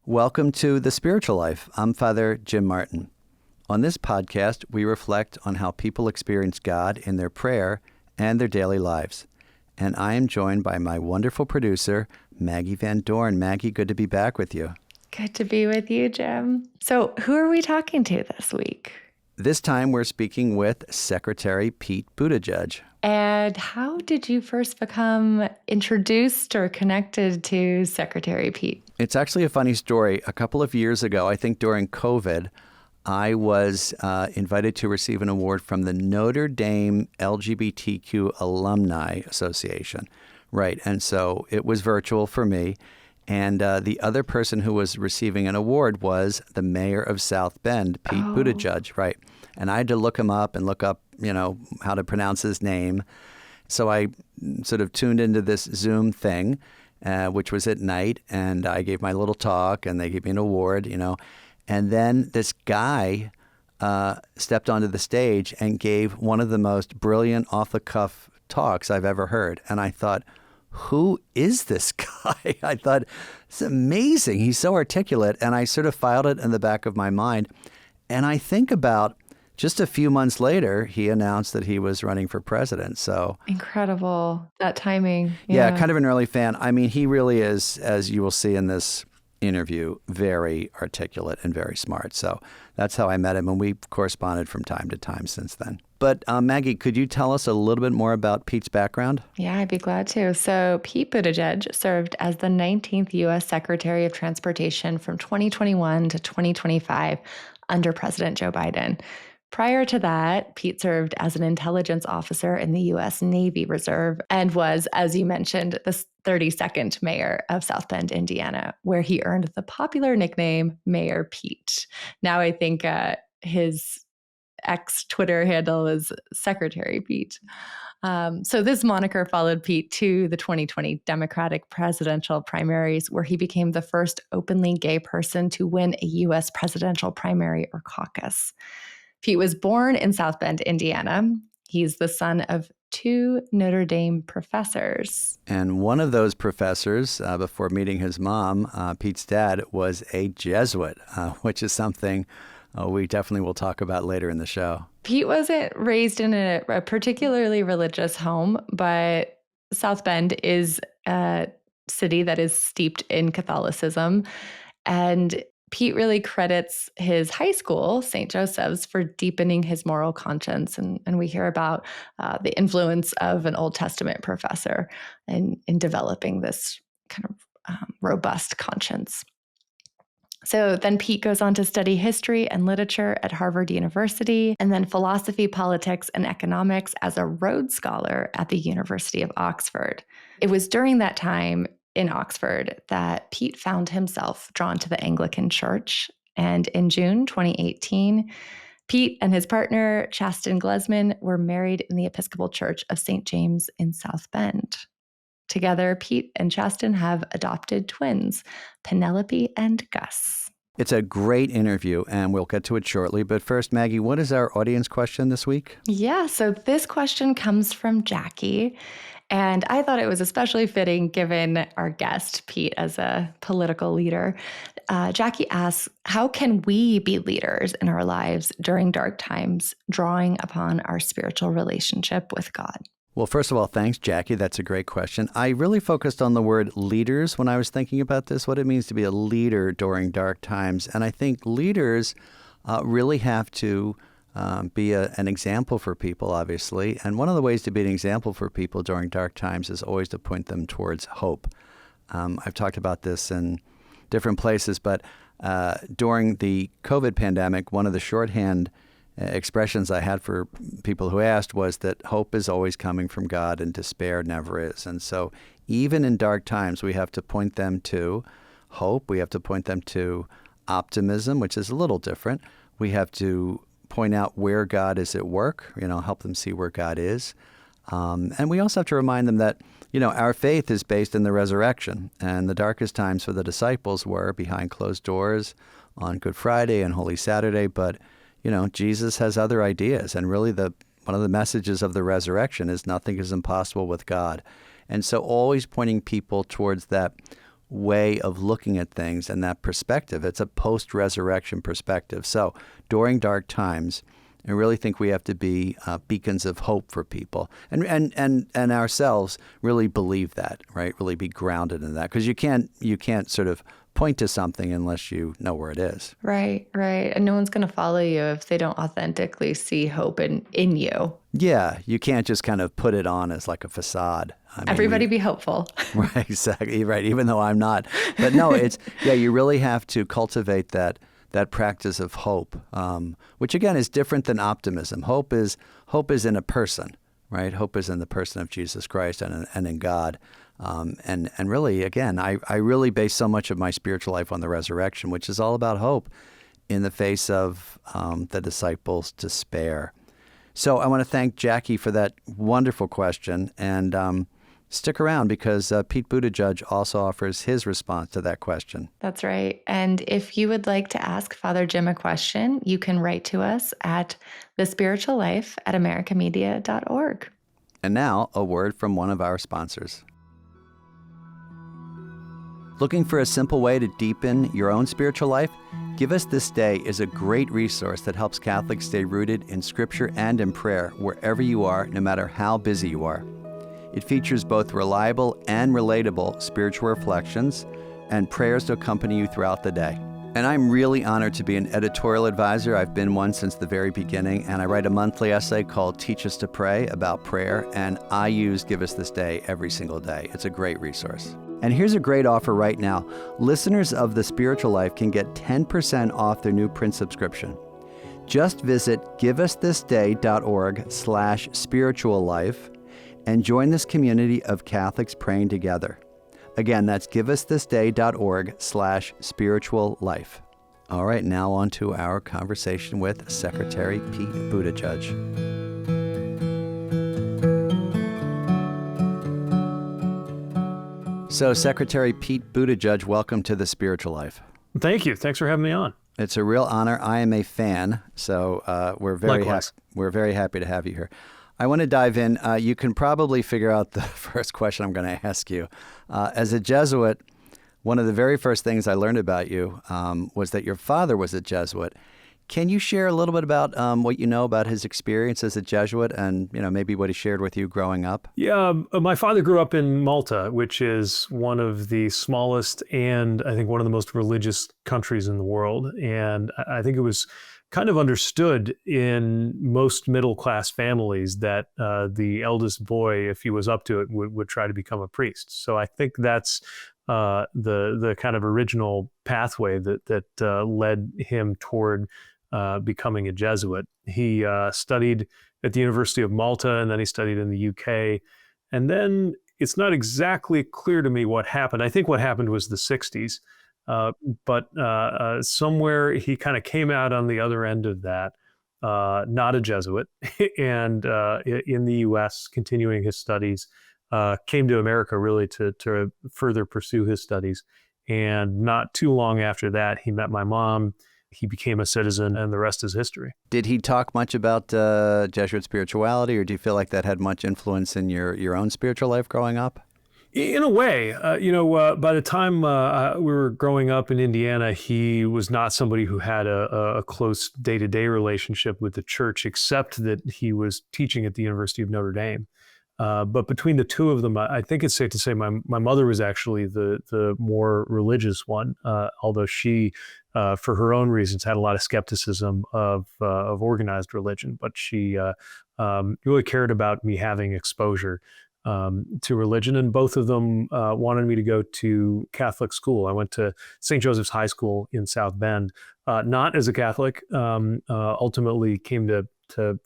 Welcome to The Spiritual Life. I'm Father Jim Martin. On this podcast, we reflect on how people experience God in their prayer and their daily lives. And I am joined by my wonderful producer, Maggie Van Dorn. Maggie, good to be back with you. Good to be with you, Jim. So who are we talking to this week? This time we're speaking with Secretary Pete Buttigieg. And how did you first become introduced or connected to Secretary Pete? It's actually a funny story. A couple of years ago, I think during COVID, I was invited to receive an award from the Notre Dame LGBTQ Alumni Association. Right. And so it was virtual for me. And the other person who was receiving an award was the mayor of South Bend, Pete Buttigieg. Right. And I had to look him up and look up, how to pronounce his name. So I sort of tuned into this Zoom thing, which was at night. And I gave my little talk and they gave me an award, And then this guy stepped onto the stage and gave one of the most brilliant off-the-cuff talks I've ever heard. And I thought, who is this guy? I thought, it's amazing. He's so articulate. And I sort of filed it in the back of my mind. And I think about just a few months later, he announced that he was running for president. So incredible, that timing. Yeah, kind of an early fan. I mean, he really is, as you will see in this interview, very articulate and very smart. So that's how I met him, and we've corresponded from time to time since then. But Maggie, could you tell us a little bit more about Pete's background? Yeah, I'd be glad to. So Pete Buttigieg served as the 19th U.S. Secretary of Transportation from 2021 to 2025 under President Joe Biden. Prior to that, Pete served as an intelligence officer in the U.S. Navy Reserve and was, as you mentioned, the 32nd mayor of South Bend, Indiana, where he earned the popular nickname Mayor Pete. Now I think his ex-Twitter handle is Secretary Pete. So this moniker followed Pete to the 2020 Democratic presidential primaries, where he became the first openly gay person to win a U.S. presidential primary or caucus. Pete was born in South Bend, Indiana. He's the son of two Notre Dame professors. And one of those professors, before meeting his mom, Pete's dad, was a Jesuit, which is something we definitely will talk about later in the show. Pete wasn't raised in a particularly religious home, but South Bend is a city that is steeped in Catholicism. And Pete really credits his high school, St. Joseph's, for deepening his moral conscience. And we hear about the influence of an Old Testament professor in developing this kind of robust conscience. So then Pete goes on to study history and literature at Harvard University, and then philosophy, politics, and economics as a Rhodes Scholar at the University of Oxford. It was during that time in Oxford that Pete found himself drawn to the Anglican Church. And in June 2018, Pete and his partner, Chasten Glesman, were married in the Episcopal Church of St. James in South Bend. Together, Pete and Chasten have adopted twins, Penelope and Gus. It's a great interview, and we'll get to it shortly. But first, Maggie, what is our audience question this week? Yeah, so this question comes from Jackie. And I thought it was especially fitting given our guest, Pete, as a political leader. Jackie asks, how can we be leaders in our lives during dark times, drawing upon our spiritual relationship with God? Well, first of all, thanks, Jackie. That's a great question. I really focused on the word leaders when I was thinking about this, what it means to be a leader during dark times. And I think leaders really have to be an example for people, obviously. And one of the ways to be an example for people during dark times is always to point them towards hope. I've talked about this in different places, but during the COVID pandemic, one of the shorthand expressions I had for people who asked was that hope is always coming from God and despair never is. And so even in dark times, we have to point them to hope. We have to point them to optimism, which is a little different. We have to point out where God is at work, help them see where God is. And we also have to remind them that, our faith is based in the resurrection. And the darkest times for the disciples were behind closed doors on Good Friday and Holy Saturday. But, Jesus has other ideas. And really one of the messages of the resurrection is nothing is impossible with God. And so always pointing people towards that way of looking at things and that perspective. It's a post-resurrection perspective. So during dark times, I really think we have to be beacons of hope for people, and ourselves really believe that, right? Really be grounded in that, because you can't sort of point to something unless you know where it is. Right, right. And no one's going to follow you if they don't authentically see hope in you. Yeah, you can't just kind of put it on as like a facade. I mean, Everybody be hopeful. right, exactly, right. Even though I'm not, but no, you really have to cultivate that practice of hope, which again is different than optimism. Hope is in a person, right? Hope is in the person of Jesus Christ and in God. And really, again, I really base so much of my spiritual life on the resurrection, which is all about hope in the face of the disciples' despair. So I want to thank Jackie for that wonderful question, and stick around because Pete Buttigieg also offers his response to that question. That's right. And if you would like to ask Father Jim a question, you can write to us at thespirituallife@americamedia.org. And now, a word from one of our sponsors. Looking for a simple way to deepen your own spiritual life? Give Us This Day is a great resource that helps Catholics stay rooted in Scripture and in prayer wherever you are, no matter how busy you are. It features both reliable and relatable spiritual reflections and prayers to accompany you throughout the day. And I'm really honored to be an editorial advisor. I've been one since the very beginning, and I write a monthly essay called Teach Us to Pray about prayer, and I use Give Us This Day every single day. It's a great resource. And here's a great offer right now. Listeners of The Spiritual Life can get 10% off their new print subscription. Just visit giveusthisday.org/spirituallife and join this community of Catholics praying together. Again, that's giveusthisday.org/spirituallife. All right, now on to our conversation with Secretary Pete Buttigieg. So, Secretary Pete Buttigieg, welcome to The Spiritual Life. Thank you. Thanks for having me on. It's a real honor. I am a fan, so we're very happy to have you here. I want to dive in. You can probably figure out the first question I'm going to ask you. As a Jesuit, one of the very first things I learned about you was that your father was a Jesuit. Can you share a little bit about what you know about his experience as a Jesuit and, maybe what he shared with you growing up? Yeah, my father grew up in Malta, which is one of the smallest and I think one of the most religious countries in the world. And I think it was kind of understood in most middle-class families that the eldest boy, if he was up to it, would try to become a priest. So I think that's the kind of original pathway that led him toward becoming a Jesuit. He studied at the University of Malta, and then he studied in the UK. And then it's not exactly clear to me what happened. I think what happened was the 60s. But somewhere he kind of came out on the other end of that, not a Jesuit, and in the U.S., continuing his studies, came to America really to further pursue his studies. And not too long after that, he met my mom. He became a citizen, and the rest is history. Did he talk much about Jesuit spirituality, or do you feel like that had much influence in your own spiritual life growing up? In a way, by the time we were growing up in Indiana, he was not somebody who had a close day-to-day relationship with the church, except that he was teaching at the University of Notre Dame. But between the two of them, I think it's safe to say my mother was actually the more religious one, although she, for her own reasons, had a lot of skepticism of organized religion. But she really cared about me having exposure to religion, and both of them wanted me to go to Catholic school. I went to St. Joseph's High School in South Bend, not as a Catholic. Ultimately, came to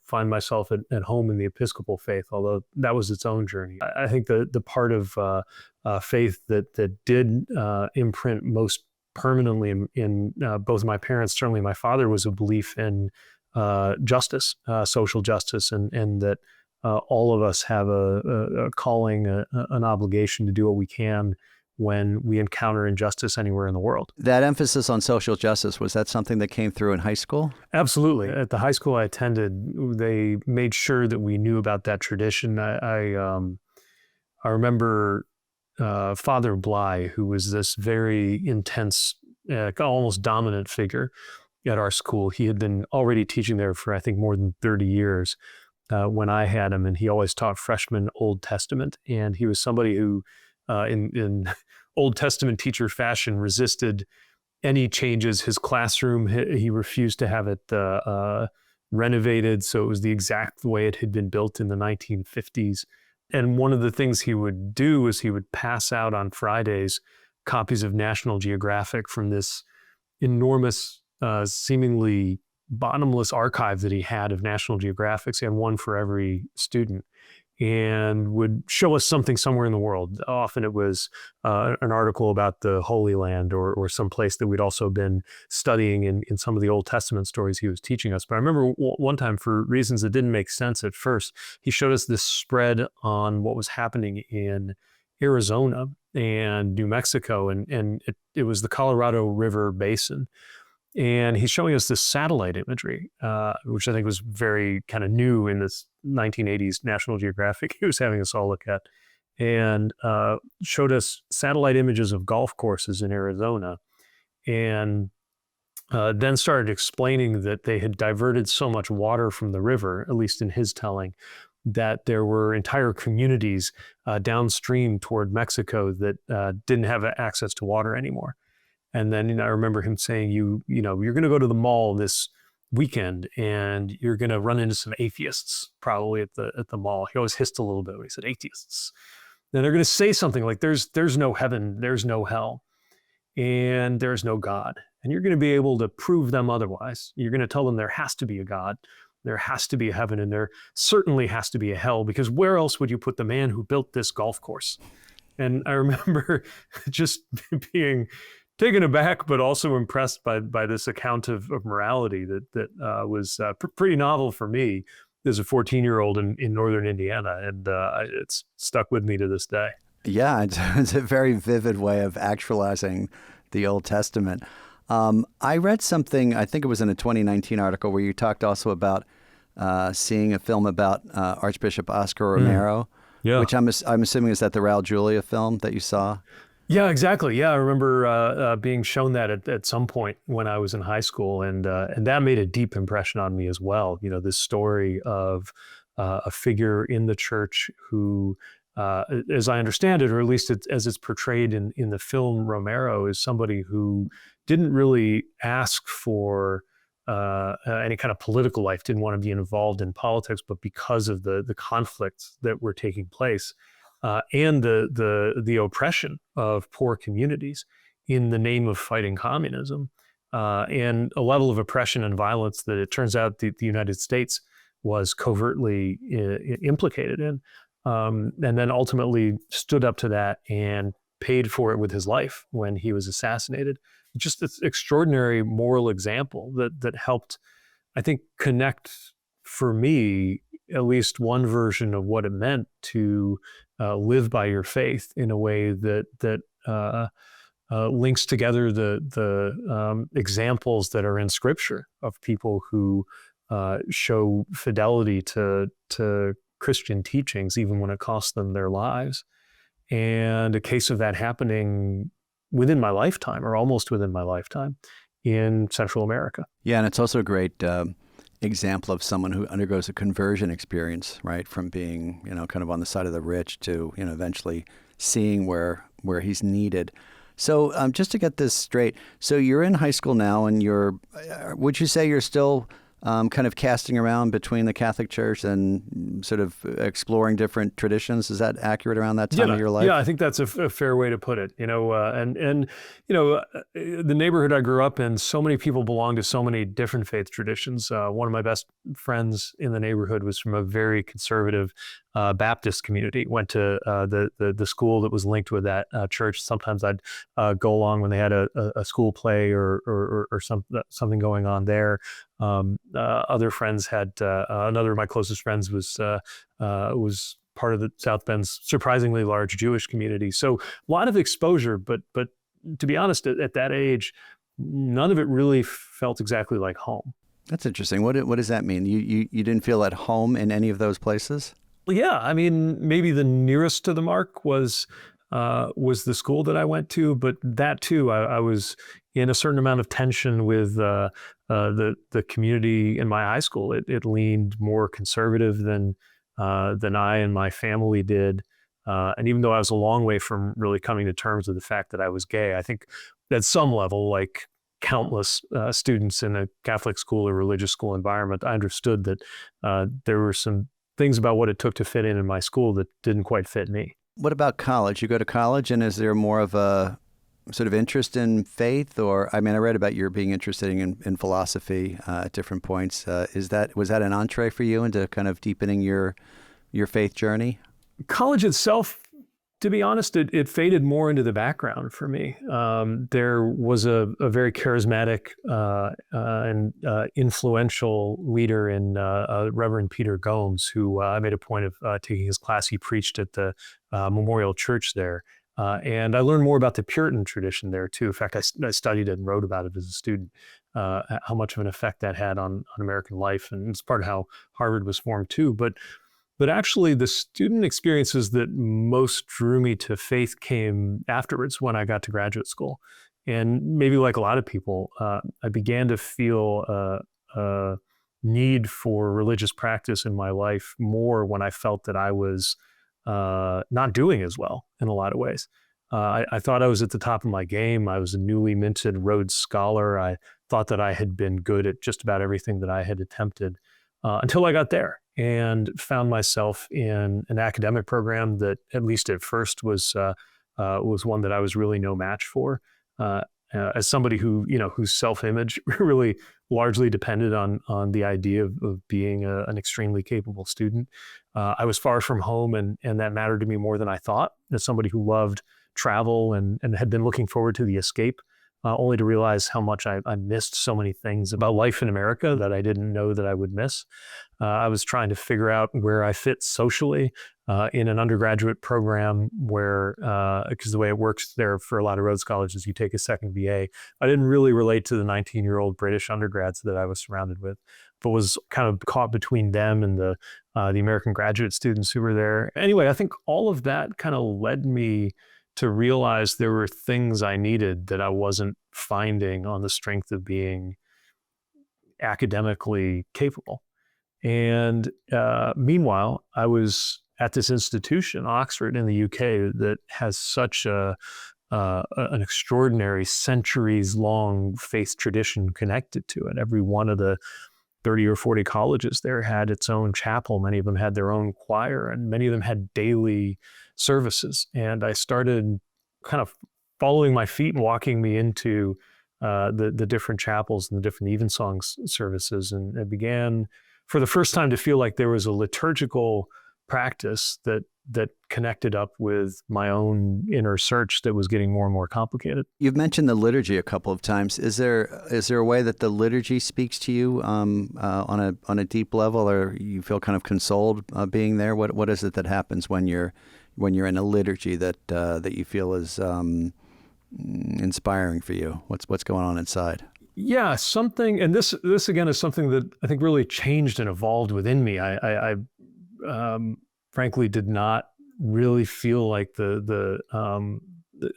find myself at home in the Episcopal faith, although that was its own journey. I think the part of faith that did imprint most permanently in both my parents, certainly my father, was a belief in justice, social justice, and that all of us have a calling, an obligation to do what we can when we encounter injustice anywhere in the world. That emphasis on social justice, was that something that came through in high school? Absolutely. At the high school I attended, they made sure that we knew about that tradition. I remember Father Bly, who was this very intense, almost dominant figure at our school. He had been already teaching there for, I think, more than 30 years when I had him, and he always taught freshman Old Testament. And he was somebody who, in Old Testament teacher fashion, resisted any changes. His classroom, he refused to have it renovated, so it was the exact way it had been built in the 1950s. And one of the things he would do is he would pass out on Fridays copies of National Geographic from this enormous, seemingly bottomless archive that he had of National Geographics. He had one for every student, and would show us something somewhere in the world. Often it was an article about the Holy Land, or some place that we'd also been studying in some of the Old Testament stories he was teaching us. But I remember one time, for reasons that didn't make sense at first, he showed us this spread on what was happening in Arizona and New Mexico, and it was the Colorado River Basin. And he's showing us this satellite imagery, which I think was very kind of new in this 1980s National Geographic he was having us all look at, and showed us satellite images of golf courses in Arizona, and then started explaining that they had diverted so much water from the river, at least in his telling, that there were entire communities downstream toward Mexico that didn't have access to water anymore. And then I remember him saying, you're going to go to the mall this weekend and you're going to run into some atheists probably at the mall. He always hissed a little bit when he said atheists. Then they're going to say something like, there's no heaven, there's no hell, and there's no God. And you're going to be able to prove them otherwise. You're going to tell them there has to be a God, there has to be a heaven, and there certainly has to be a hell, because where else would you put the man who built this golf course? And I remember just being taken aback, but also impressed by this account of morality that was pretty novel for me as a 14-year-old in northern Indiana, and it's stuck with me to this day. Yeah, it's a very vivid way of actualizing the Old Testament. I read something, I think it was in a 2019 article, where you talked also about seeing a film about Archbishop Oscar Romero, which I'm assuming is that the Raul Julia film that you saw? Yeah, exactly. Yeah, I remember being shown that at some point when I was in high school, and that made a deep impression on me as well. This story of a figure in the church who, as I understand it, or at least as it's portrayed in the film Romero, is somebody who didn't really ask for any kind of political life, didn't want to be involved in politics, but because of the conflicts that were taking place, and the oppression of poor communities in the name of fighting communism, and a level of oppression and violence that it turns out the United States was covertly implicated in, and then ultimately stood up to that and paid for it with his life when he was assassinated. Just this extraordinary moral example that helped, I think, connect for me at least one version of what it meant to live by your faith in a way that links together the examples that are in Scripture of people who show fidelity to Christian teachings, even when it costs them their lives. And a case of that happening within my lifetime, or almost within my lifetime, in Central America. Yeah, and it's also a great example of someone who undergoes a conversion experience, right? From being, kind of on the side of the rich to, eventually seeing where he's needed. So just to get this straight, so you're in high school now, and would you say you're still kind of casting around between the Catholic Church and sort of exploring different traditions? Is that accurate around that time of your life? Yeah, I think that's a fair way to put it. The neighborhood I grew up in, so many people belong to so many different faith traditions. One of my best friends in the neighborhood was from a very conservative Baptist community. Went to the school that was linked with that church. Sometimes I'd go along when they had a school play or something going on there. Other friends had another of my closest friends was part of the South Bend's surprisingly large Jewish community. So a lot of exposure, but to be honest, at that age, none of it really felt exactly like home. That's interesting. What does that mean? You didn't feel at home in any of those places? Yeah, I mean, maybe the nearest to the mark was was the school that I went to, but that too, I was in a certain amount of tension with the community in my high school. It leaned more conservative than I and my family did. And even though I was a long way from really coming to terms with the fact that I was gay, I think at some level, like countless students in a Catholic school or religious school environment, I understood that there were some things about what it took to fit in my school that didn't quite fit me. What about college? You go to college, and is there more of a sort of interest in faith? Or, I mean, I read about your being interested in philosophy at different points. Was that an entree for you into kind of deepening your faith journey? College itself, to be honest, it faded more into the background for me. There was a very charismatic and influential leader in Reverend Peter Gomes, who I made a point of taking his class. He preached at the Memorial Church there. And I learned more about the Puritan tradition there, too. In fact, I studied it and wrote about it as a student, how much of an effect that had on American life. And it's part of how Harvard was formed, too. But actually, the student experiences that most drew me to faith came afterwards when I got to graduate school. And maybe like a lot of people, I began to feel a need for religious practice in my life more when I felt that I was not doing as well in a lot of ways. I thought I was at the top of my game. I was a newly minted Rhodes Scholar. I thought that I had been good at just about everything that I had attempted until I got there and found myself in an academic program that, at least at first, was one that I was really no match for. As somebody whose self-image really largely depended on the idea of being an extremely capable student, I was far from home, and that mattered to me more than I thought. As somebody who loved travel and had been looking forward to the escape, only to realize how much I missed so many things about life in America that I didn't know that I would miss. I was trying to figure out where I fit socially in an undergraduate program where, because the way it works there for a lot of Rhodes colleges, you take a second BA. I didn't really relate to the 19-year-old British undergrads that I was surrounded with, but was kind of caught between them and the American graduate students who were there. Anyway, I think all of that kind of led me to realize there were things I needed that I wasn't finding on the strength of being academically capable. And meanwhile, I was at this institution, Oxford in the UK, that has such an extraordinary centuries-long faith tradition connected to it. Every one of the 30 or 40 colleges there had its own chapel. Many of them had their own choir, and many of them had daily services. And I started kind of following my feet and walking me into the different chapels and the different evensong services. And it began for the first time to feel like there was a liturgical practice that connected up with my own inner search that was getting more and more complicated. You've mentioned the liturgy a couple of times. Is there a way that the liturgy speaks to you on a deep level, or you feel kind of consoled being there? What is it that happens when you're in a liturgy that you feel is inspiring for you? What's going on inside? Yeah, something, and this again is something that I think really changed and evolved within me. I frankly did not really feel like the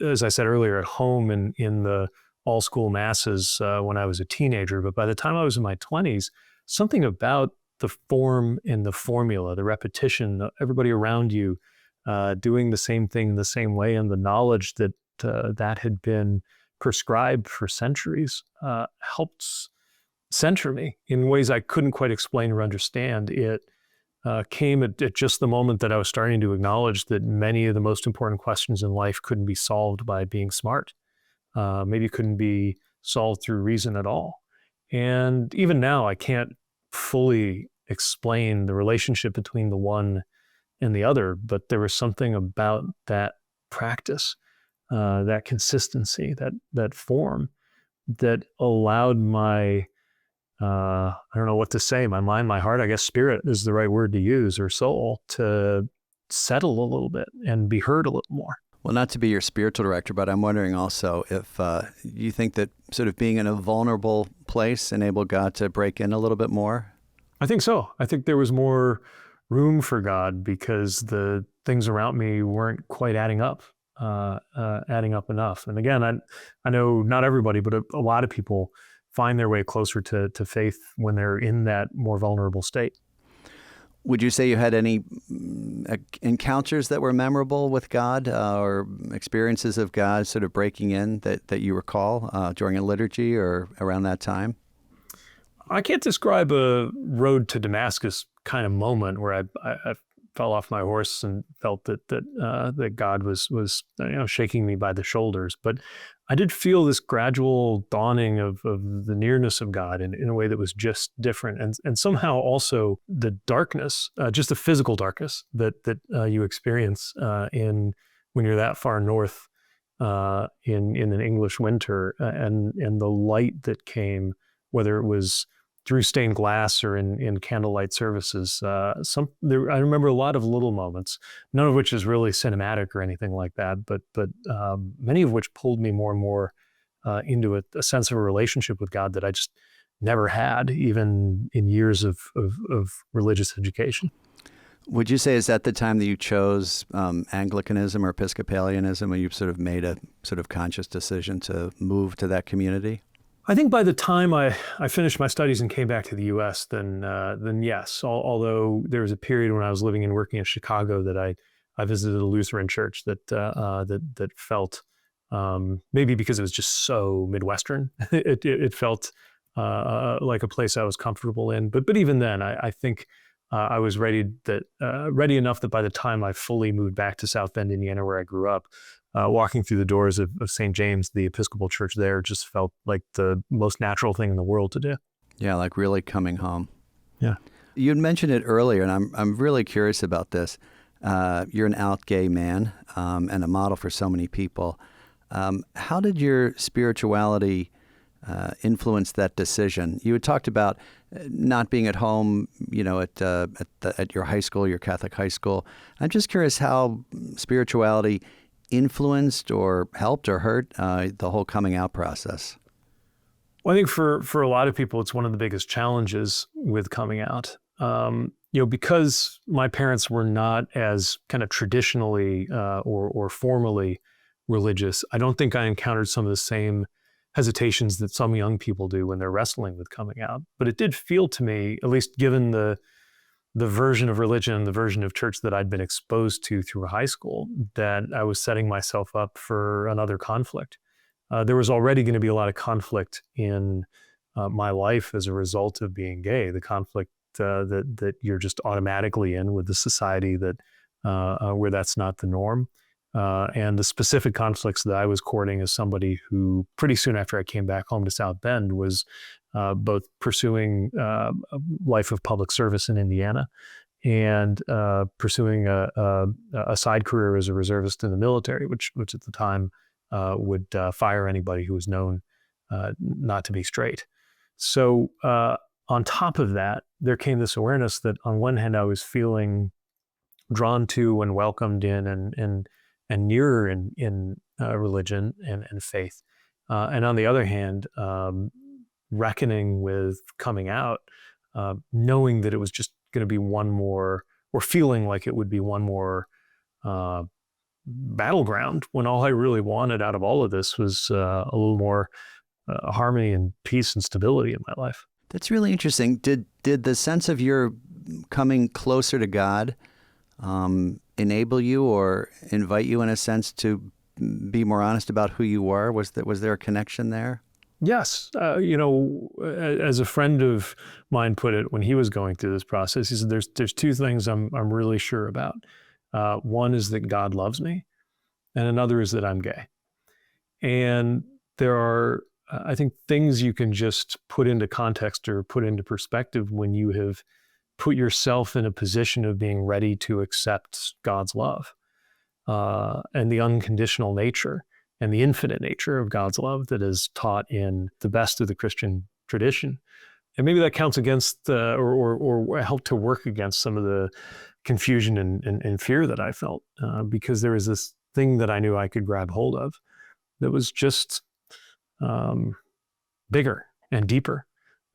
as I said earlier, at home in the all school masses when I was a teenager. But by the time I was in my 20s, something about the form and the formula, the repetition, everybody around you doing the same thing the same way, and the knowledge that that had been prescribed for centuries helped center me in ways I couldn't quite explain or understand. It came at just the moment that I was starting to acknowledge that many of the most important questions in life couldn't be solved by being smart. Maybe couldn't be solved through reason at all. And even now, I can't fully explain the relationship between the one and the other, but there was something about that practice, that consistency, that form, that allowed my I don't know what to say, my mind, my heart, I guess spirit is the right word to use, or soul, to settle a little bit and be heard a little more. Well, not to be your spiritual director, but I'm wondering also if you think that sort of being in a vulnerable place enabled God to break in a little bit more? I think so. I think there was more room for God because the things around me weren't quite adding up. adding up enough. And again, I know not everybody, but a lot of people find their way closer to faith when they're in that more vulnerable state. Would you say you had any encounters that were memorable with God or experiences of God sort of breaking in that you recall during a liturgy or around that time? I can't describe a road to Damascus kind of moment where I fell off my horse and felt that God was shaking me by the shoulders, but I did feel this gradual dawning of the nearness of God in a way that was just different, and somehow also the darkness, just the physical darkness that you experience in when you're that far north in an English winter, and the light that came, whether it was through stained glass or in candlelight services. I remember a lot of little moments, none of which is really cinematic or anything like that, but many of which pulled me more and more into a sense of a relationship with God that I just never had, even in years of religious education. Would you say is that the time that you chose Anglicanism or Episcopalianism, when you sort of made a sort of conscious decision to move to that community? I think by the time I finished my studies and came back to the U.S., then yes. Although there was a period when I was living and working in Chicago that I visited a Lutheran church that felt maybe because it was just so Midwestern, it felt like a place I was comfortable in. But even then, I think I was ready enough that by the time I fully moved back to South Bend, Indiana, where I grew up, walking through the doors of St. James, the Episcopal Church there, just felt like the most natural thing in the world to do. Yeah, like really coming home. Yeah. You had mentioned it earlier, and I'm really curious about this. You're an out gay man and a model for so many people. How did your spirituality influence that decision? You had talked about not being at home, at your high school, your Catholic high school. I'm just curious how spirituality influenced or helped or hurt the whole coming out process. Well, I think for a lot of people, it's one of the biggest challenges with coming out. Because my parents were not as kind of traditionally or formally religious, I don't think I encountered some of the same hesitations that some young people do when they're wrestling with coming out. But it did feel to me, at least given the version of religion, the version of church that I'd been exposed to through high school, that I was setting myself up for another conflict. There was already going to be a lot of conflict in my life as a result of being gay, the conflict that you're just automatically in with the society that where that's not the norm. And the specific conflicts that I was courting as somebody who pretty soon after I came back home to South Bend was both pursuing a life of public service in Indiana and pursuing a side career as a reservist in the military, which at the time would fire anybody who was known not to be straight. So on top of that, there came this awareness that on one hand, I was feeling drawn to and welcomed in and nearer in religion and faith. And on the other hand, reckoning with coming out, knowing that it was just going to be one more, or feeling like it would be one more battleground, when all I really wanted out of all of this was a little more harmony and peace and stability in my life. That's really interesting. Did the sense of your coming closer to God enable you or invite you in a sense to be more honest about who you were? Was there a connection there? Yes. As a friend of mine put it when he was going through this process, he said, there's two things I'm really sure about. One is that God loves me, and another is that I'm gay. And there are, I think, things you can just put into context or put into perspective when you have put yourself in a position of being ready to accept God's love and the unconditional nature and the infinite nature of God's love that is taught in the best of the Christian tradition. And maybe that counts against or helped to work against some of the confusion and fear that I felt because there was this thing that I knew I could grab hold of that was just bigger and deeper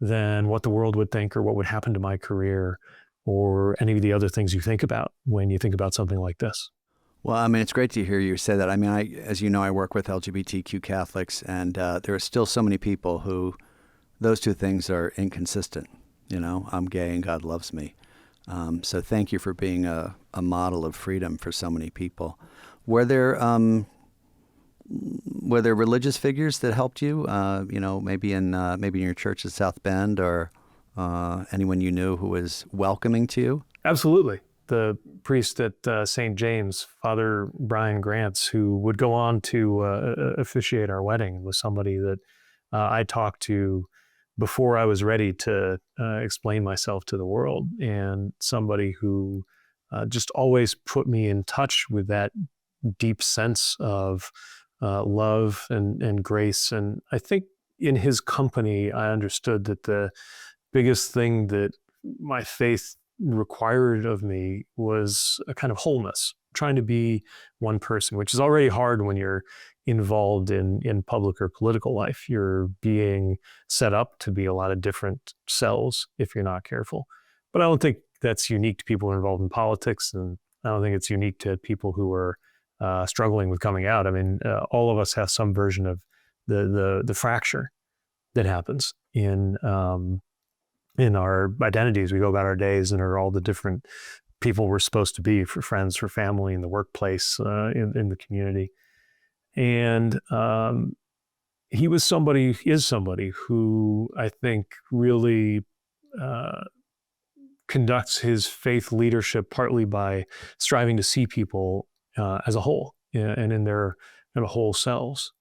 than what the world would think or what would happen to my career or any of the other things you think about when you think about something like this. Well, I mean, it's great to hear you say that. I mean, as you know, I work with LGBTQ Catholics, and there are still so many people who those two things are inconsistent. You know, I'm gay and God loves me. So thank you for being a model of freedom for so many people. Were there religious figures that helped you? Maybe in your church at South Bend, or anyone you knew who was welcoming to you? Absolutely. The priest at St. James, Father Brian Grants, who would go on to officiate our wedding, was somebody that I talked to before I was ready to explain myself to the world, and somebody who just always put me in touch with that deep sense of love and grace. And I think in his company, I understood that the biggest thing that my faith required of me was a kind of wholeness, trying to be one person, which is already hard when you're involved in public or political life. You're being set up to be a lot of different selves if you're not careful. But I don't think that's unique to people involved in politics, and I don't think it's unique to people who are struggling with coming out. I mean, all of us have some version of the fracture that happens in our identities. We go about our days and are all the different people we're supposed to be, for friends, for family, in the workplace, in the community. And he is somebody who I think really conducts his faith leadership partly by striving to see people as a whole, and in their whole selves.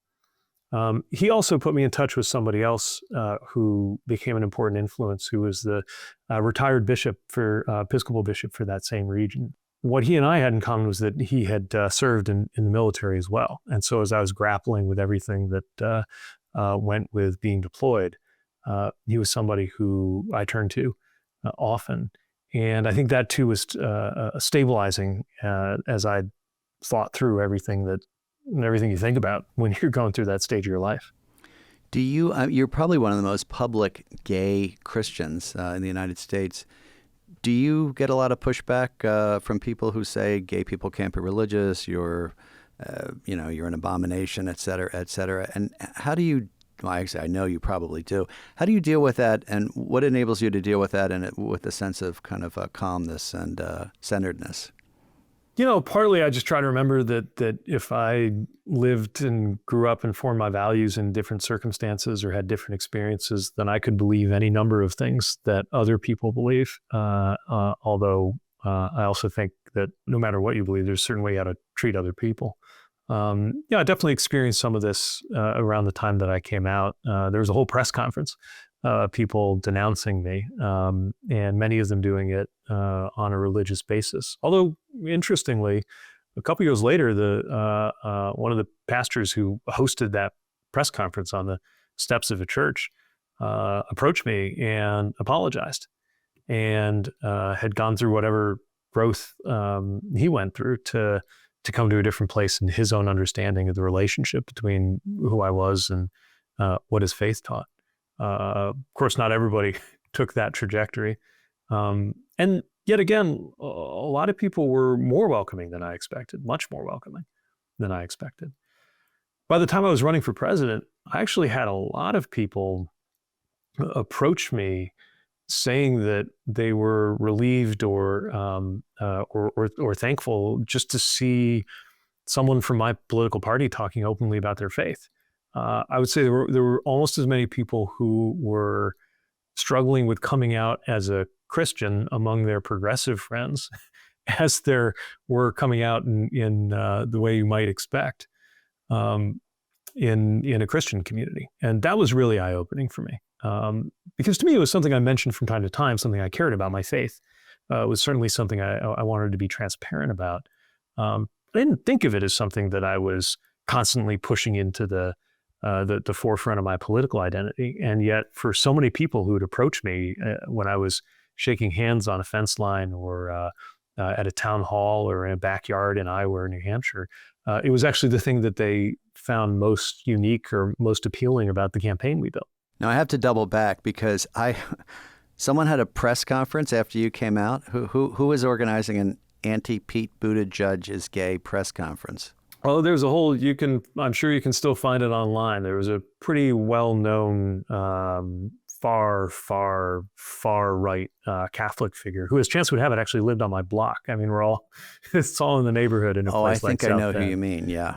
He also put me in touch with somebody else who became an important influence, who was the retired Episcopal bishop for that same region. What he and I had in common was that he had served in the military as well. And so as I was grappling with everything that went with being deployed, he was somebody who I turned to often. And I think that too was stabilizing as I thought through everything you think about when you're going through that stage of your life. Do you? You're probably one of the most public gay Christians in the United States. Do you get a lot of pushback from people who say gay people can't be religious? You're an abomination, et cetera, et cetera. And how do you? Well, actually, I know you probably do. How do you deal with that, and what enables you to deal with that, and with a sense of kind of calmness and centeredness? Partly I just try to remember that if I lived and grew up and formed my values in different circumstances or had different experiences, then I could believe any number of things that other people believe. Although I also think that no matter what you believe, there's a certain way you got to treat other people. I definitely experienced some of this around the time that I came out. There was a whole press conference, people denouncing me, and many of them doing it on a religious basis. Although, interestingly, a couple years later, one of the pastors who hosted that press conference on the steps of a church approached me and apologized, and had gone through whatever growth he went through to come to a different place in his own understanding of the relationship between who I was and what his faith taught. Of course, not everybody took that trajectory. And yet again, a lot of people were more welcoming than I expected, much more welcoming than I expected. By the time I was running for president, I actually had a lot of people approach me saying that they were relieved or thankful just to see someone from my political party talking openly about their faith. I would say there were almost as many people who were struggling with coming out as a Christian among their progressive friends as there were coming out in the way you might expect in a Christian community. And that was really eye-opening for me. Because to me, it was something I mentioned from time to time, something I cared about. My faith was certainly something I wanted to be transparent about. I didn't think of it as something that I was constantly pushing into the forefront of my political identity. And yet for so many people who would approach me when I was shaking hands on a fence line or at a town hall or in a backyard in Iowa or New Hampshire, it was actually the thing that they found most unique or most appealing about the campaign we built. Now I have to double back because someone had a press conference after you came out. Who was organizing anti-Pete Buttigieg is gay press conference? Oh, there's a whole, I'm sure you can still find it online. There was a pretty well-known far right Catholic figure who, as chance would have it, actually lived on my block. I mean, it's all in the neighborhood in a Oh, I place like think I South know who Bend. you mean, yeah.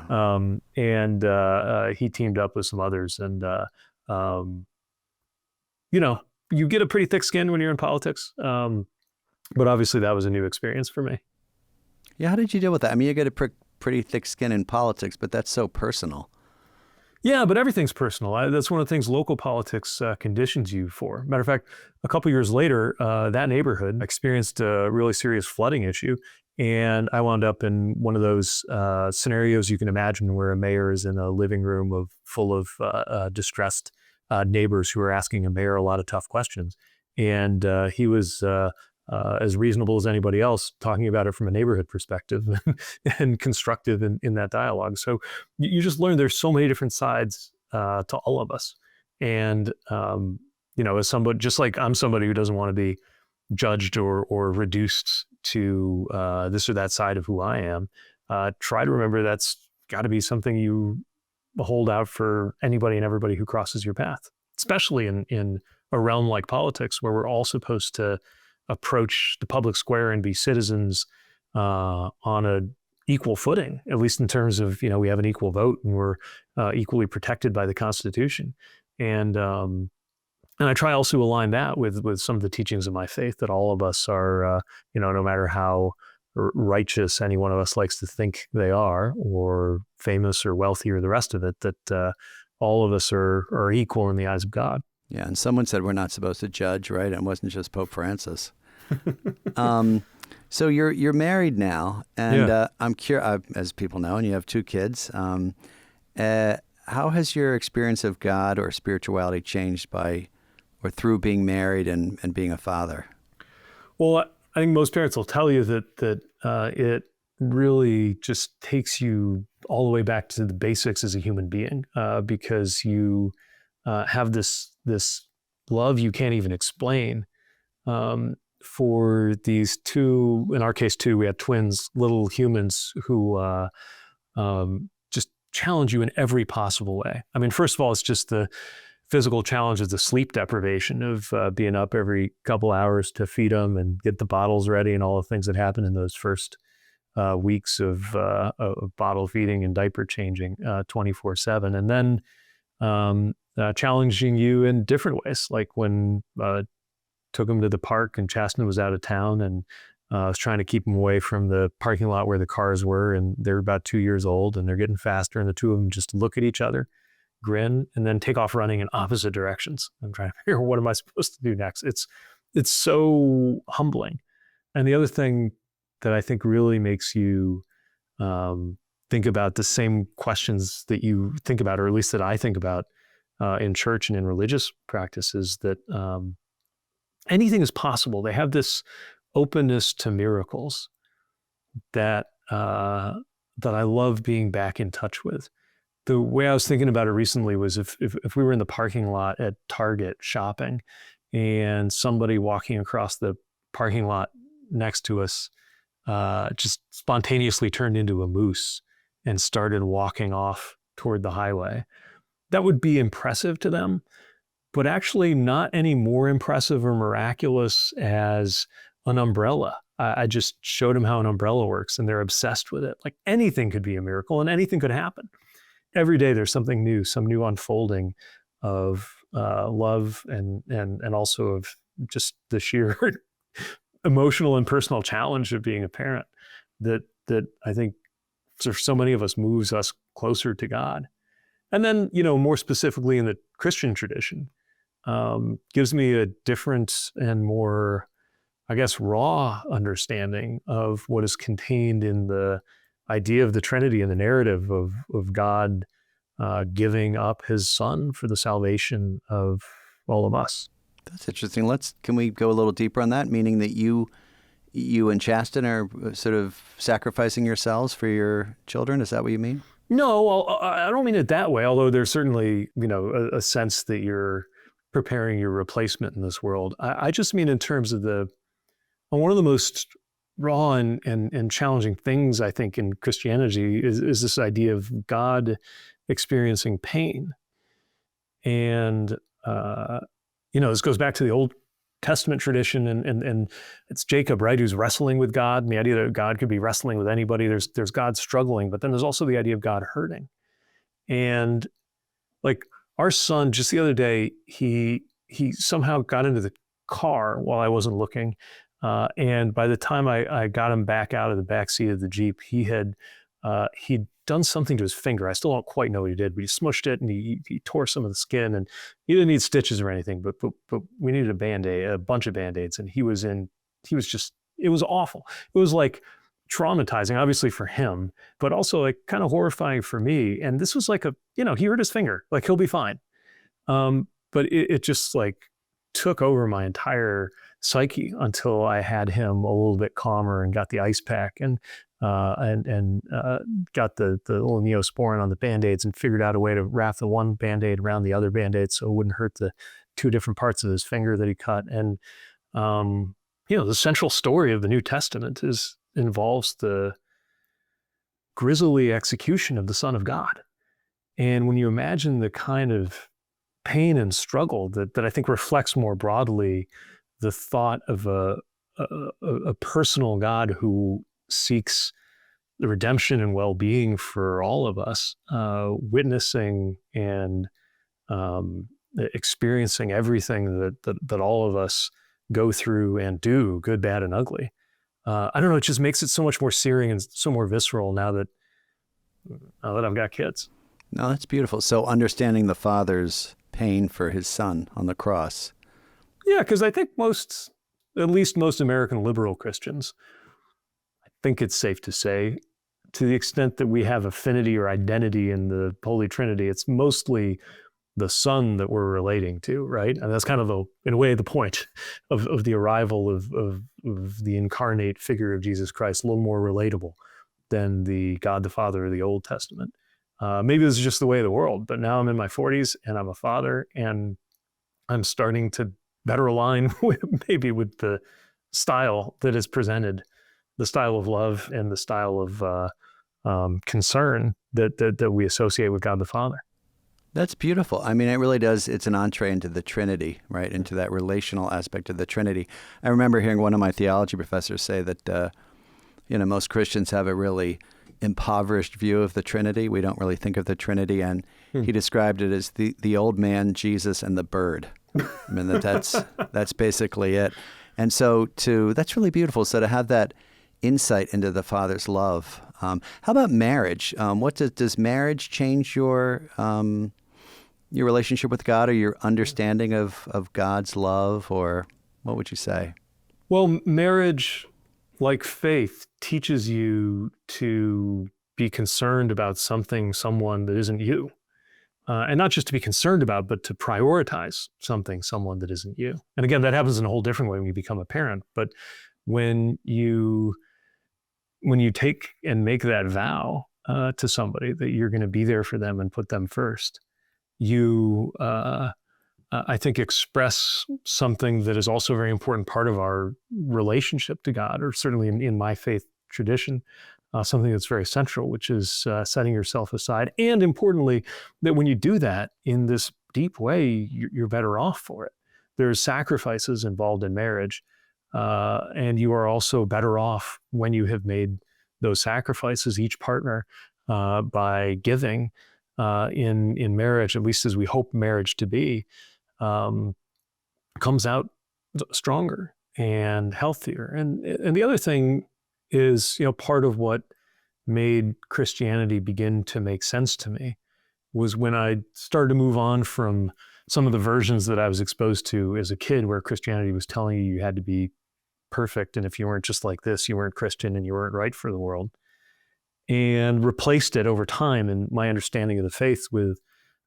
And he teamed up with some others. And, you know, you get a pretty thick skin when you're in politics. But obviously that was a new experience for me. Yeah, how did you deal with that? I mean, you get a pretty thick skin in politics, but that's so personal. Yeah, but everything's personal. That's one of the things local politics conditions you for. Matter of fact, a couple years later, that neighborhood experienced a really serious flooding issue. And I wound up in one of those scenarios you can imagine where a mayor is in a living room full of distressed neighbors who are asking a mayor a lot of tough questions. And he was as reasonable as anybody else, talking about it from a neighborhood perspective and constructive in that dialogue. So you just learn there's so many different sides to all of us. And, as somebody, just like I'm somebody who doesn't want to be judged or reduced to this or that side of who I am, try to remember that's got to be something you hold out for anybody and everybody who crosses your path, especially in a realm like politics where we're all supposed to approach the public square and be citizens on a equal footing, at least in terms of, we have an equal vote and we're equally protected by the Constitution. And I try also to align that with some of the teachings of my faith, that all of us are, no matter how righteous any one of us likes to think they are, or famous or wealthy or the rest of it, that all of us are equal in the eyes of God. Yeah, and someone said we're not supposed to judge, right? It wasn't just Pope Francis. So you're married now, and Yeah. I'm curious, as people know, and you have 2 kids. How has your experience of God or spirituality changed by or through being married and being a father? Well, I think most parents will tell you that it really just takes you all the way back to the basics as a human being, because you have this love you can't even explain for these 2, in our case 2, we had twins, little humans who just challenge you in every possible way. I mean, first of all, it's just the physical challenge of the sleep deprivation of being up every couple hours to feed them and get the bottles ready and all the things that happen in those first weeks of bottle feeding and diaper changing 24/7. And then challenging you in different ways, like when took them to the park and Chasten was out of town, and I was trying to keep them away from the parking lot where the cars were, and they're about 2 years old and they're getting faster, and the 2 of them just look at each other, grin, and then take off running in opposite directions. I'm trying to figure out, what am I supposed to do next? It's so humbling. And the other thing that I think really makes you think about the same questions that you think about, or at least that I think about in church and in religious practices, that anything is possible. They have this openness to miracles that I love being back in touch with. The way I was thinking about it recently was if we were in the parking lot at Target shopping, and somebody walking across the parking lot next to us just spontaneously turned into a moose and started walking off toward the highway, that would be impressive to them, but actually not any more impressive or miraculous as an umbrella. I just showed them how an umbrella works, and they're obsessed with it. Like, anything could be a miracle and anything could happen. Every day there's something new, some new unfolding of love and also of just the sheer emotional and personal challenge of being a parent that I think for so many of us moves us closer to God. And then, more specifically in the Christian tradition, gives me a different and more, I guess, raw understanding of what is contained in the idea of the Trinity and the narrative of God giving up his son for the salvation of all of us. That's interesting. Can we go a little deeper on that? Meaning that you and Chasten are sort of sacrificing yourselves for your children. Is that what you mean? No, well, I don't mean it that way. Although there's certainly, a sense that you're preparing your replacement in this world. I just mean in terms of one of the most raw and challenging things, I think, in Christianity is this idea of God experiencing pain. And, this goes back to the Old Testament tradition, and it's Jacob, right, who's wrestling with God, and the idea that God could be wrestling with anybody. There's God struggling, but then there's also the idea of God hurting. And like our son, just the other day, he somehow got into the car while I wasn't looking. And by the time I got him back out of the back seat of the Jeep, he'd done something to his finger. I still don't quite know what he did, but he smushed it and he tore some of the skin, and he didn't need stitches or anything, but we needed a bunch of Band-Aids, and it was awful. It was like traumatizing, obviously for him, but also like kind of horrifying for me. And this was like he hurt his finger, like he'll be fine. But it just like took over my entire psyche until I had him a little bit calmer and got the ice pack and got the little Neosporin on the Band-Aids and figured out a way to wrap the one Band-Aid around the other Band-Aid so it wouldn't hurt the two different parts of his finger that he cut. And, the central story of the New Testament involves the grisly execution of the Son of God. And when you imagine the kind of pain and struggle that I think reflects more broadly the thought of a personal God who seeks the redemption and well-being for all of us, witnessing and experiencing everything that all of us go through and do, good, bad, and ugly. I don't know, it just makes it so much more searing and so more visceral now that I've got kids. No, that's beautiful. So understanding the Father's pain for his son on the cross. Yeah, because I think at least most American liberal Christians, I think it's safe to say, to the extent that we have affinity or identity in the Holy Trinity, it's mostly the Son that we're relating to, right? And that's kind of, in a way, the point of the arrival of the incarnate figure of Jesus Christ, a little more relatable than the God the Father of the Old Testament. Maybe this is just the way of the world, but now I'm in my 40s and I'm a father, and I'm starting to better align with the style that is presented, the style of love and the style of concern that we associate with God the Father. That's beautiful. I mean, it really does. It's an entree into the Trinity, right? Into that relational aspect of the Trinity. I remember hearing one of my theology professors say that, most Christians have a really impoverished view of the Trinity. We don't really think of the Trinity. And he described it as the old man, Jesus, and the bird. I mean, that's basically it. And so that's really beautiful. So to have that insight into the Father's love. How about marriage? What does marriage change your relationship with God, or your understanding of God's love, or what would you say? Well, marriage, like faith, teaches you to be concerned about someone that isn't you. And not just to be concerned about, but to prioritize someone that isn't you. And again, that happens in a whole different way when you become a parent. But when you take and make that vow to somebody that you're going to be there for them and put them first, you, I think, express something that is also a very important part of our relationship to God, or certainly in my faith tradition, something that's very central, which is setting yourself aside. And importantly, that when you do that in this deep way, you're better off for it. There's sacrifices involved in marriage, and you are also better off when you have made those sacrifices, each partner, by giving in marriage, at least as we hope marriage to be, comes out stronger and healthier. And the other thing is, part of what made Christianity begin to make sense to me was when I started to move on from some of the versions that I was exposed to as a kid, where Christianity was telling you had to be perfect, and if you weren't just like this, you weren't Christian and you weren't right for the world, and replaced it over time in my understanding of the faith with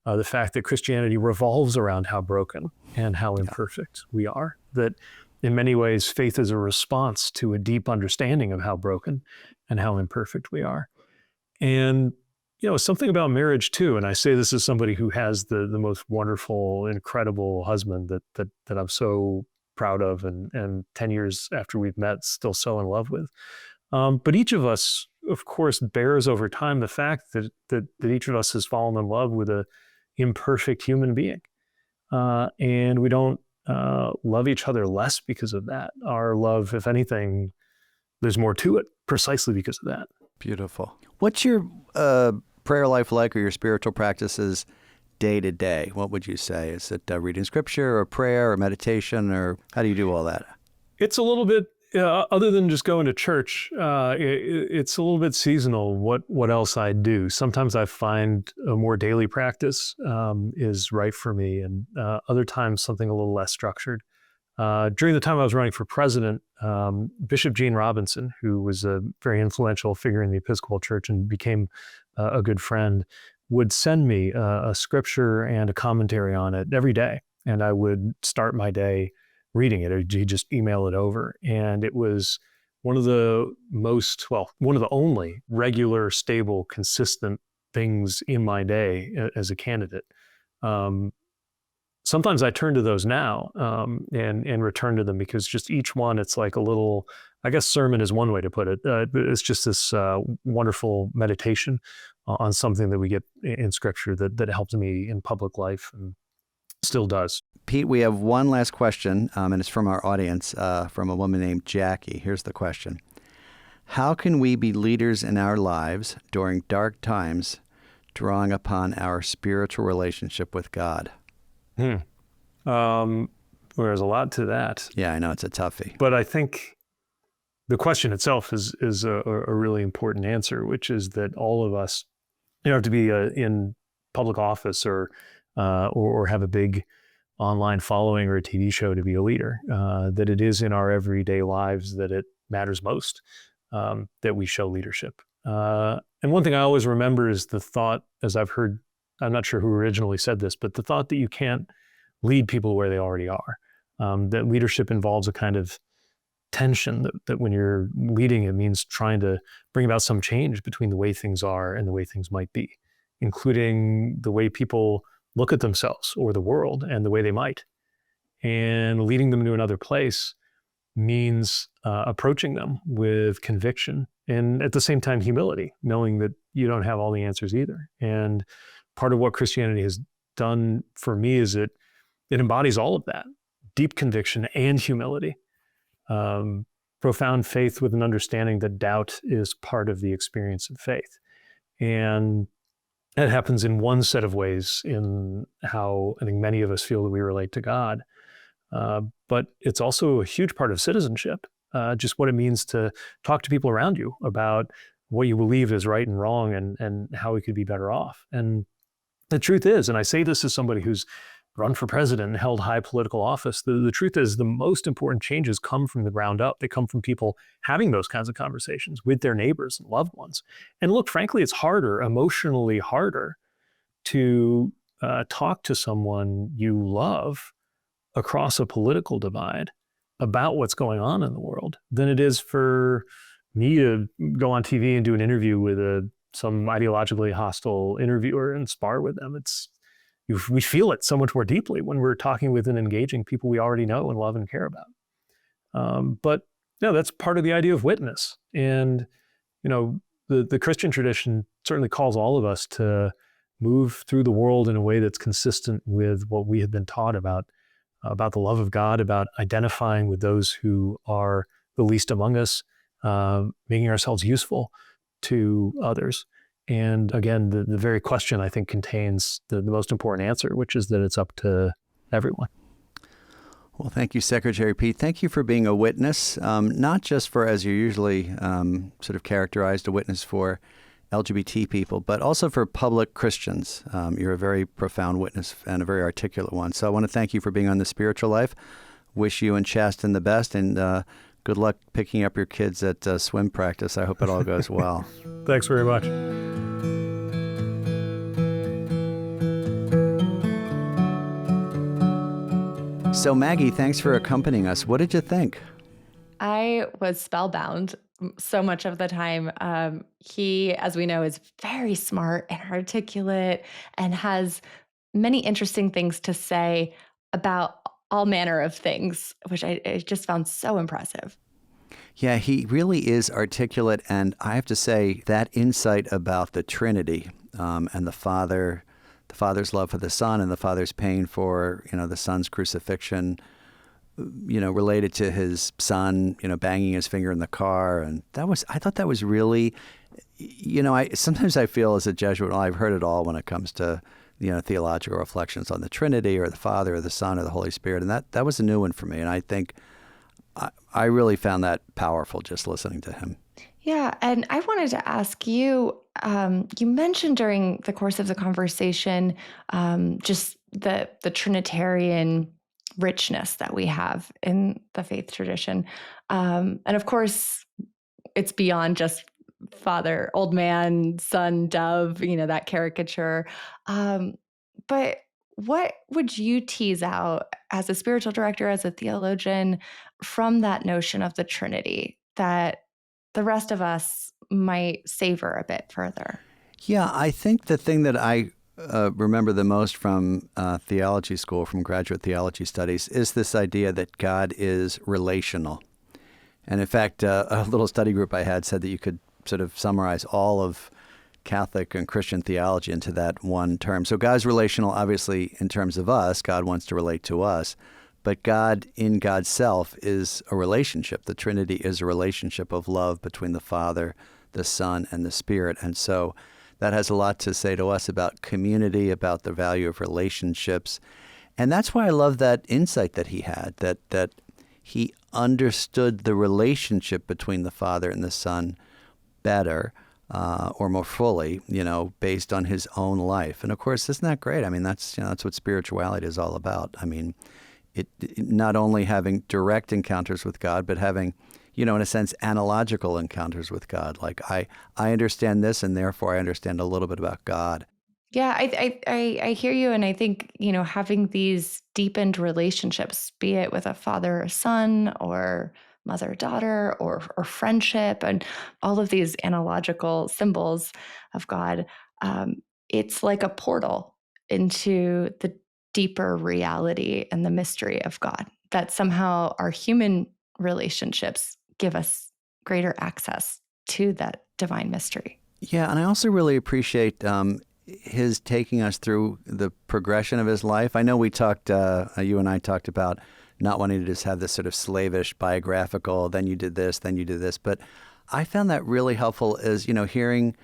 the fact that Christianity revolves around how broken and how imperfect we are. That in many ways, faith is a response to a deep understanding of how broken and how imperfect we are. And, something about marriage too, and I say this as somebody who has the most wonderful, incredible husband that I'm so proud of, and 10 years after we've met, still so in love with. But each of us, of course, bears over time the fact that each of us has fallen in love with a imperfect human being. And we don't love each other less because of that. Our love, if anything, there's more to it precisely because of that. Beautiful. What's your prayer life like, or your spiritual practices day to day? What would you say? Is it reading scripture or prayer or meditation, or how do you do all that? It's a little bit, other than just going to church, it's a little bit seasonal what else I do. Sometimes I find a more daily practice is right for me, and other times something a little less structured. During the time I was running for president, Bishop Gene Robinson, who was a very influential figure in the Episcopal Church and became a good friend, would send me a scripture and a commentary on it every day. And I would start my day reading it, or he'd just email it over. And it was one of the one of the only regular, stable, consistent things in my day as a candidate. Sometimes I turn to those now and return to them, because just each one, it's like a little, I guess sermon is one way to put it. It's just this wonderful meditation on something that we get in Scripture that helps me in public life and still does. Pete, we have one last question, and it's from our audience, from a woman named Jackie. Here's the question. How can we be leaders in our lives during dark times, drawing upon our spiritual relationship with God? There's a lot to that. Yeah, I know it's a toughie. But I think the question itself is a really important answer, which is that all of us, you don't have to be in public office or have a big online following or a TV show to be a leader. That it is in our everyday lives that it matters most, that we show leadership. And one thing I always remember is the thought, as I've heard, I'm not sure who originally said this, but the thought that you can't lead people where they already are. That leadership involves a kind of tension, that when you're leading, it means trying to bring about some change between the way things are and the way things might be, including the way people look at themselves or the world and the way they might. And leading them to another place means approaching them with conviction and at the same time humility, knowing that you don't have all the answers either. And part of what Christianity has done for me is it embodies all of that: deep conviction and humility, profound faith with an understanding that doubt is part of the experience of faith. And that happens in one set of ways in how I think many of us feel that we relate to God. But it's also a huge part of citizenship, just what it means to talk to people around you about what you believe is right and wrong, and how we could be better off. And the truth is, and I say this as somebody who's run for president and held high political office, the truth is the most important changes come from the ground up. They come from people having those kinds of conversations with their neighbors and loved ones. And look, frankly, it's harder, emotionally harder, to talk to someone you love across a political divide about what's going on in the world than it is for me to go on TV and do an interview with some ideologically hostile interviewer and spar with them. We feel it so much more deeply when we're talking with and engaging people we already know and love and care about. But no, that's part of the idea of witness. And the Christian tradition certainly calls all of us to move through the world in a way that's consistent with what we have been taught about the love of God, about identifying with those who are the least among us, making ourselves useful to others. And again, the very question, I think, contains the most important answer, which is that it's up to everyone. Well, thank you, Secretary Pete. Thank you for being a witness, not just for, as you're usually sort of characterized, a witness for LGBT people, but also for public Christians. You're a very profound witness and a very articulate one. So I want to thank you for being on The Spiritual Life. Wish you and Chasten the best, and good luck picking up your kids at swim practice. I hope it all goes well. Thanks very much. So Maggie, thanks for accompanying us. What did you think? I was spellbound so much of the time. He, as we know, is very smart and articulate and has many interesting things to say about all manner of things, which I just found so impressive. Yeah, he really is articulate. And I have to say that insight about the Trinity, and the Father's love for the Son and the Father's pain for, the Son's crucifixion, related to his son, banging his finger in the car. And I thought that was really, sometimes I feel as a Jesuit, well, I've heard it all when it comes to, theological reflections on the Trinity or the Father or the Son or the Holy Spirit. And that was a new one for me. And I think I really found that powerful just listening to him. Yeah, and I wanted to ask you, you mentioned during the course of the conversation, just the Trinitarian richness that we have in the faith tradition. And of course, it's beyond just father, old man, son, dove, that caricature. Um, but what would you tease out as a spiritual director, as a theologian, from that notion of the Trinity that the rest of us might savor a bit further? Yeah, I think the thing that I remember the most from theology school, from graduate theology studies, is this idea that God is relational. And in fact, a little study group I had said that you could sort of summarize all of Catholic and Christian theology into that one term. So God's relational, obviously, in terms of us. God wants to relate to us. But God, in God's self, is a relationship. The Trinity is a relationship of love between the Father, the Son, and the Spirit. And so that has a lot to say to us about community, about the value of relationships. And that's why I love that insight that he had, that he understood the relationship between the Father and the Son better, or more fully, based on his own life. And of course, isn't that great? I mean, that's what spirituality is all about. I mean, it not only having direct encounters with God, but having, in a sense, analogical encounters with God. Like I understand this, and therefore I understand a little bit about God. Yeah, I hear you, and I think having these deepened relationships, be it with a father or son, or mother daughter, or friendship, and all of these analogical symbols of God, it's like a portal into the deeper reality and the mystery of God. That somehow our human relationships give us greater access to that divine mystery. Yeah, and I also really appreciate his taking us through the progression of his life. I know we talked, you and I talked about not wanting to just have this sort of slavish biographical, then you did this, then you did this. But I found that really helpful as, hearing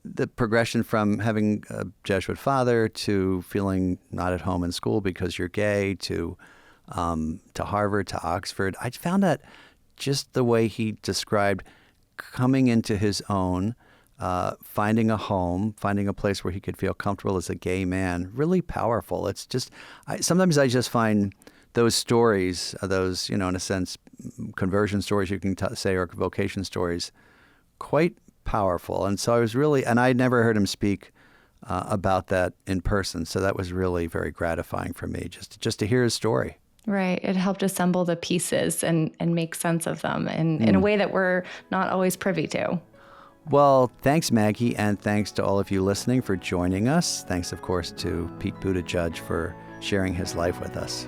the progression from having a Jesuit father to feeling not at home in school because you're gay to Harvard, to Oxford. I found that just the way he described coming into his own, finding a home, finding a place where he could feel comfortable as a gay man, really powerful. It's just, sometimes I just find those stories, those, in a sense, conversion stories you can say, or vocation stories, quite powerful. And so I was really, and I'd never heard him speak about that in person. So that was really very gratifying for me, just to hear his story. Right. It helped assemble the pieces and make sense of them in a way that we're not always privy to. Well, thanks, Maggie, and thanks to all of you listening for joining us. Thanks, of course, to Pete Buttigieg for sharing his life with us.